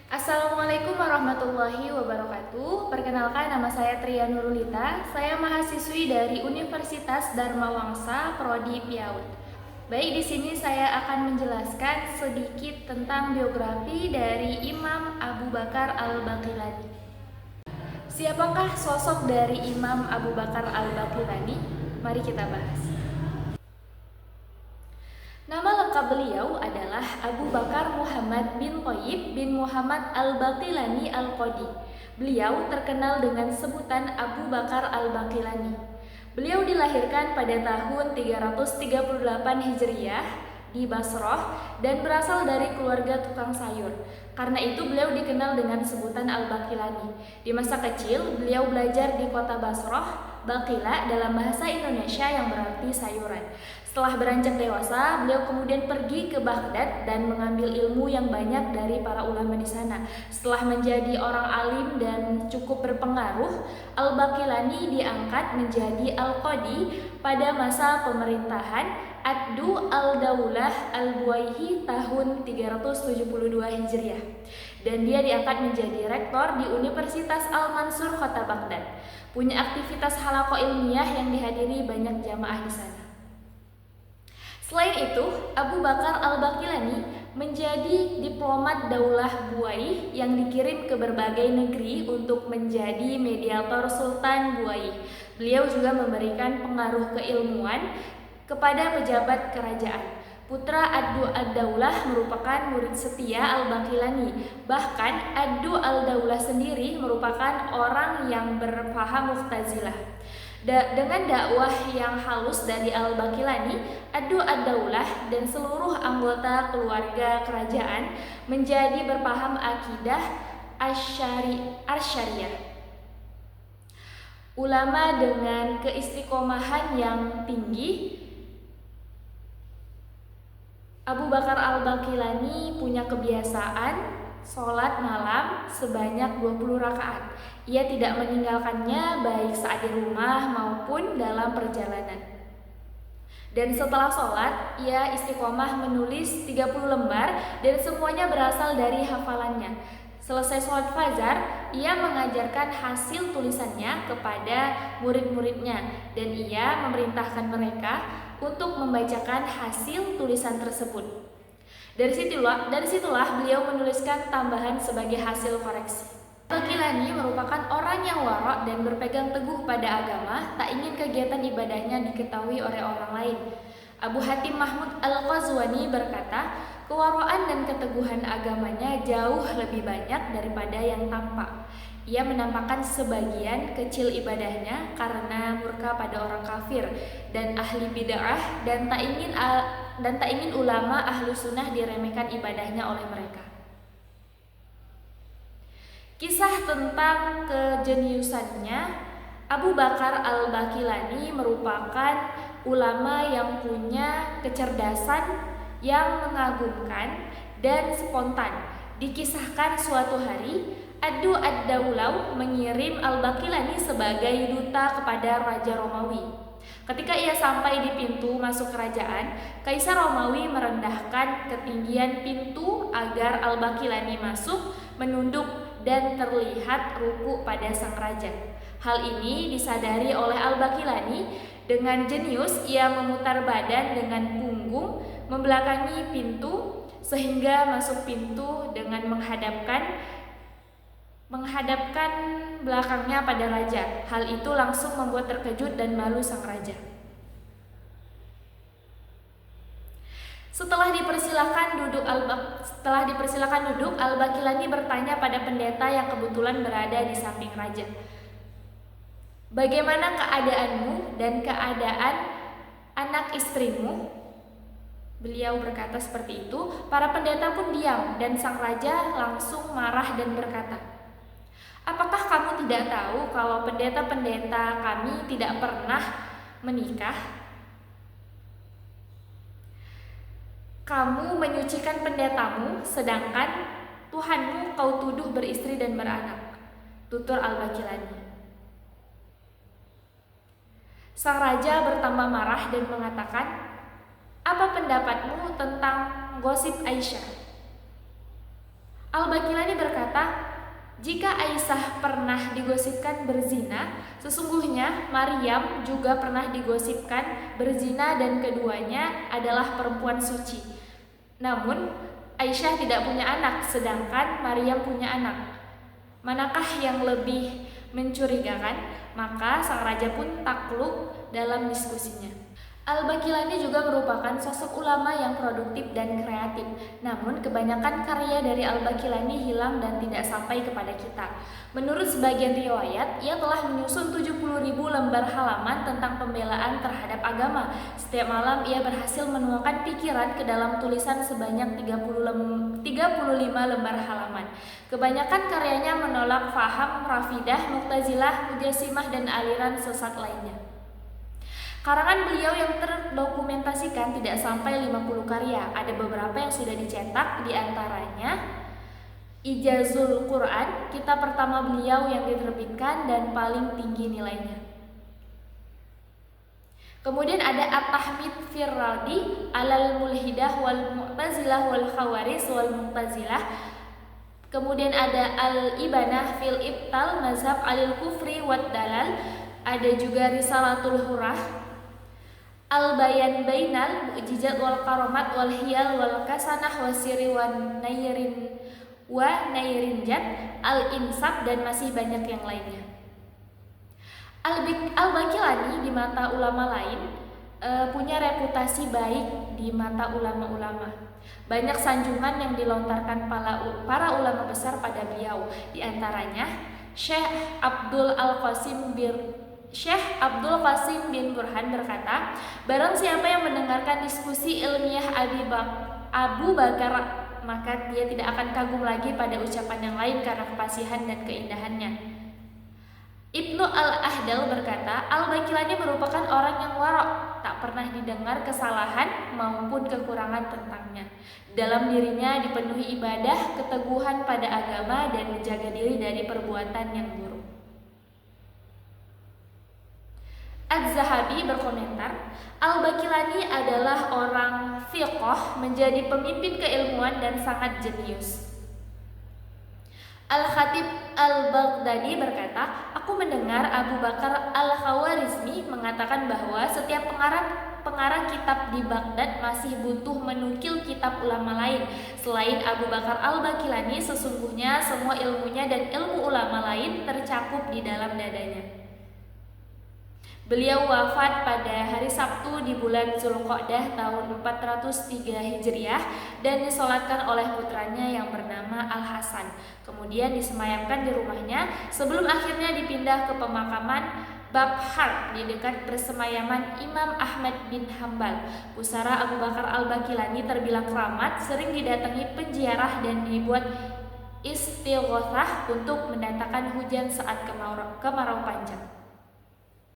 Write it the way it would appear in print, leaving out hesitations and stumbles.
Assalamualaikum warahmatullahi wabarakatuh. Perkenalkan, nama saya Tria Nurulita. Saya mahasiswi dari Universitas Dharma Wangsa, Prodi PIAUD. Baik, di sini saya akan menjelaskan sedikit tentang biografi dari Imam Abu Bakar Al-Baqillani. Siapakah sosok dari Imam Abu Bakar Al-Baqillani? Mari kita bahas. Nama lengkap beliau adalah Abu Bakar Muhammad bin Thayyib bin Muhammad Al-Baqillani Al-Qadi. Beliau terkenal dengan sebutan Abu Bakar Al-Baqillani. Beliau dilahirkan pada tahun 338 Hijriah di Basrah dan berasal dari keluarga tukang sayur. Karena itu beliau dikenal dengan sebutan Al-Baqillani. Di masa kecil, beliau belajar di kota Basrah, Baqila dalam bahasa Indonesia yang berarti sayuran. Setelah beranjak dewasa, beliau kemudian pergi ke Baghdad dan mengambil ilmu yang banyak dari para ulama di sana. Setelah menjadi orang alim dan cukup berpengaruh, Al-Baqillani diangkat menjadi Al-Qadi pada masa pemerintahan Ad-Du Al-Daulah Al-Buwaihi tahun 372 Hijriah. Dan dia diangkat menjadi rektor di Universitas Al-Mansur Kota Baghdad. Punya aktivitas halaqah ilmiah yang dihadiri banyak jamaah di sana. Selain itu, Abu Bakar Al-Baqillani menjadi diplomat Daulah Buwaihi yang dikirim ke berbagai negeri untuk menjadi mediator Sultan Buwaihi. Beliau juga memberikan pengaruh keilmuan kepada pejabat kerajaan. Putra Ad-Du Ad-Daulah merupakan murid setia Al-Baqillani. Bahkan Ad-Du Al-Daulah sendiri merupakan orang yang berpaham Mu'tazilah. Dengan dakwah yang halus dari Al-Baqillani, Ad-Du Ad-Daulah dan seluruh anggota keluarga kerajaan menjadi berpaham akidah Asy'ariyah. Ulama dengan keistiqomahan yang tinggi, Abu Bakar Al-Baqillani punya kebiasaan sholat malam sebanyak 20 rakaat. Ia tidak meninggalkannya baik saat di rumah maupun dalam perjalanan. Dan setelah sholat, ia istiqomah menulis 30 lembar dan semuanya berasal dari hafalannya. Selesai sholat fajar, ia mengajarkan hasil tulisannya kepada murid-muridnya dan ia memerintahkan mereka untuk membacakan hasil tulisan tersebut. Dari situlah beliau menuliskan tambahan sebagai hasil koreksi. Al-Baqillani merupakan orang yang warok dan berpegang teguh pada agama, tak ingin kegiatan ibadahnya diketahui oleh orang lain. Abu Hatim Mahmud Al-Qazwini berkata, kewaroan dan keteguhan agamanya jauh lebih banyak daripada yang tampak. Ia menampakkan sebagian kecil ibadahnya karena murka pada orang kafir dan ahli bid'ah dan tak ingin ulama ahlu sunnah diremehkan ibadahnya oleh mereka. Kisah tentang kejeniusannya, Abu Bakar Al-Baqillani merupakan ulama yang punya kecerdasan yang mengagumkan dan spontan. Dikisahkan suatu hari, Ad-Du Ad-Daulah mengirim Al-Baqillani sebagai duta kepada Raja Romawi. Ketika ia sampai di pintu masuk kerajaan, Kaisar Romawi merendahkan ketinggian pintu agar Al-Baqillani masuk, menunduk dan terlihat ruku pada sang raja. Hal ini disadari oleh Al-Baqillani. Dengan jenius ia memutar badan dengan punggung membelakangi pintu sehingga masuk pintu dengan menghadapkan belakangnya pada raja. Hal itu langsung membuat terkejut dan malu sang raja. Setelah dipersilakan duduk, Al-Baqillani bertanya pada pendeta yang kebetulan berada di samping raja, "Bagaimana keadaanmu dan keadaan anak istrimu?" Beliau berkata seperti itu. Para pendeta pun diam dan sang raja langsung marah dan berkata, "Apakah kamu tidak tahu kalau pendeta-pendeta kami tidak pernah menikah? Kamu menyucikan pendetamu, sedangkan Tuhanmu kau tuduh beristri dan beranak," tutur Al-Baqillani. Sang raja bertambah marah dan mengatakan, "Apa pendapatmu tentang gosip Aisyah? Al-Baqilani berkata, jika Aisyah pernah digosipkan berzina, sesungguhnya Maryam juga pernah digosipkan berzina dan keduanya adalah perempuan suci. Namun, Aisyah tidak punya anak, sedangkan Maryam punya anak. Manakah yang lebih mencurigakan? Maka sang raja pun takluk dalam diskusinya. Al-Baqilani juga merupakan sosok ulama yang produktif dan kreatif. Namun kebanyakan karya dari Al-Baqilani hilang dan tidak sampai kepada kita. Menurut sebagian riwayat, ia telah menyusun 70.000 lembar halaman tentang pembelaan terhadap agama. Setiap malam ia berhasil menuangkan pikiran ke dalam tulisan sebanyak 35 lembar halaman. Kebanyakan karyanya menolak faham Rafidah, Mu'tazilah, Mujassimah dan aliran sesat lainnya. Karangan beliau yang terdokumentasikan tidak sampai 50 karya. Ada beberapa yang sudah dicetak, diantaranya Ijazul Quran, kitab pertama beliau yang diterbitkan dan paling tinggi nilainya. Kemudian ada At-Tahmid Firradi Alal Mulhidah wal Mu'tazilah wal Khawaris wal Mu'tazilah. Kemudian ada Al-Ibanah fil Ibtal Mazhab Alil Kufri wad Dalal. Ada juga Risalatul Hurah, Al-Bayan Bainal Mu'jizat wal Karomat wal Hiyal wal Kasanah wasiri wa Nairinjat, Al-Insaf dan masih banyak yang lainnya. Al-Baqilani di mata ulama lain punya reputasi baik di mata ulama-ulama. Banyak sanjungan yang dilontarkan para ulama besar pada beliau. Di antaranya Syekh Abdul Qasim bin Burhan berkata, barang siapa yang mendengarkan diskusi ilmiah Abu Bakar, maka dia tidak akan kagum lagi pada ucapan yang lain karena kefasihan dan keindahannya. Ibnu Al-Ahdal berkata, Al-Baqilani merupakan orang yang warok, tak pernah didengar kesalahan maupun kekurangan tentangnya. Dalam dirinya dipenuhi ibadah, keteguhan pada agama, dan menjaga diri dari perbuatan yang buruk. Az-Zahabi berkomentar, Al-Baqilani adalah orang fiqh, menjadi pemimpin keilmuan dan sangat jenius. Al-Khatib Al-Baghdadi berkata, aku mendengar Abu Bakar Al-Khawarizmi mengatakan bahwa setiap pengarang kitab di Baghdad masih butuh menukil kitab ulama lain. Selain Abu Bakar Al-Baqilani, sesungguhnya semua ilmunya dan ilmu ulama lain tercakup di dalam dadanya. Beliau wafat pada hari Sabtu di bulan Zulqa'dah tahun 403 Hijriah dan disolatkan oleh putranya yang bernama Al-Hasan. Kemudian disemayamkan di rumahnya sebelum akhirnya dipindah ke pemakaman Babhar di dekat persemayaman Imam Ahmad bin Hambal. Pusara Abu Bakar Al-Baqilani terbilang keramat, sering didatangi penziarah dan dibuat istighotsah untuk mendatangkan hujan saat kemarau panjang.